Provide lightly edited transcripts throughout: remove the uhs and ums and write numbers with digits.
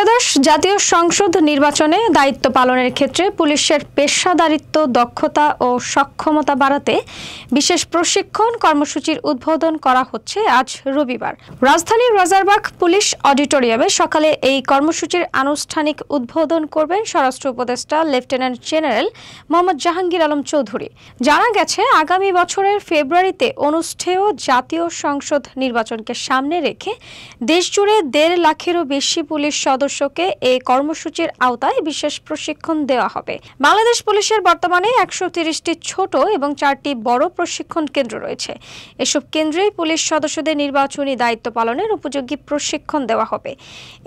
ত্রয়োদশ জাতীয় সংসদ নির্বাচনে দায়িত্ব পালনের ক্ষেত্রে পুলিশের পেশাদারিত্ব, দক্ষতা ও সক্ষমতা বাড়াতে বিশেষ প্রশিক্ষণ কর্মসূচির উদ্বোধন করা হচ্ছে আজ রবিবার। রাজধানীর রাজারবাগ পুলিশ অডিটোরিয়ামে সকালে এই কর্মসূচির আনুষ্ঠানিক উদ্বোধন করবেন স্বরাষ্ট্র উপদেষ্টা লেফটেন্যান্ট জেনারেল মোহাম্মদ জাহাঙ্গীর আলম চৌধুরী। জানা গেছে, আগামী বছরের ফেব্রুয়ারিতে অনুষ্ঠেয় জাতীয় সংসদ নির্বাচনকে সামনে রেখে দেশজুড়ে ১.৫ লাখেরও বেশি পুলিশ সদস্যকে এই কর্মসূচির আওতায় বিশেষ প্রশিক্ষণ দেওয়া হবে। বাংলাদেশ পুলিশের বর্তমানে ১৩০টি ছোট এবং ৪টি বড় প্রশিক্ষণ কেন্দ্র রয়েছে। এসব কেন্দ্রেই পুলিশ সদস্যদের নির্বাচনী দায়িত্ব পালনের উপযোগী প্রশিক্ষণ দেওয়া হবে।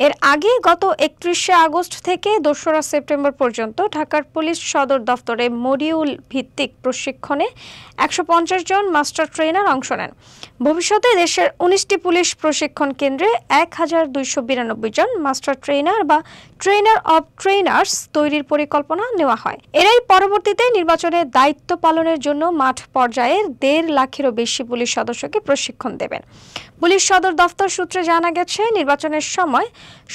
এর আগে গত ৩১শে আগস্ট থেকে ২রা সেপ্টেম্বর পর্যন্ত ঢাকার পুলিশ সদর দফতরে মডিউল ভিত্তিক প্রশিক্ষণে ১৫০ জন মাস্টার ট্রেনার অংশ নেন। ভবিষ্যতে দেশের ১৯টি পুলিশ প্রশিক্ষণ কেন্দ্রে ১,২৯২ জন মাস্টার ট্রেনার বা ট্রেনার অব ট্রেনার্স তৈরির পরিকল্পনা নেওয়া হয়। এরাই পরবর্তীতে নির্বাচনের দায়িত্ব পালনের জন্য মাঠ পর্যায়ের ১.৫ লাখেরও বেশি পুলিশ সদস্যকে প্রশিক্ষণ দেবেন। পুলিশ সদর দফতর সূত্রে জানা গেছে, নির্বাচনের সময়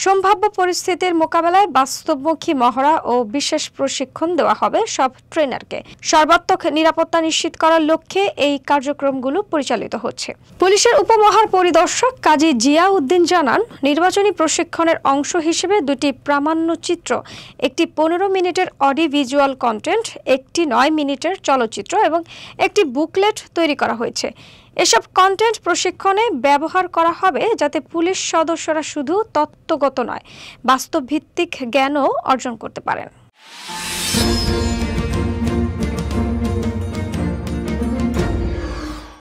সম্ভাব্য পরিস্থিতির মোকাবেলায় বাস্তবমুখী মহড়া ও বিশেষ প্রশিক্ষণ দেওয়া হবে সব ট্রেনারকে। সর্বাত্মক নিরাপত্তা নিশ্চিত করার লক্ষ্যে এই কার্যক্রমগুলো পরিচালিত হচ্ছে। পুলিশের উপমহাপরিদর্শক কাজী জিয়া উদ্দিন জানান, নির্বাচনী প্রশিক্ষণের অংশ হিসেবে 2টি প্রামাণ্যচিত্র, একটি 15 মিনিটের অডিও ভিজুয়াল কন্টেন্ট, একটি 9 মিনিটের চলচ্চিত্র এবং একটি বুকলেট তৈরি করা হয়েছে। এসব কন্টেন্ট প্রশিক্ষণে ব্যবহার করা হবে যাতে পুলিশ সদস্যরা শুধু তত্ত্বগত নয়, বাস্তবভিত্তিক জ্ঞানও অর্জন করতে পারেন।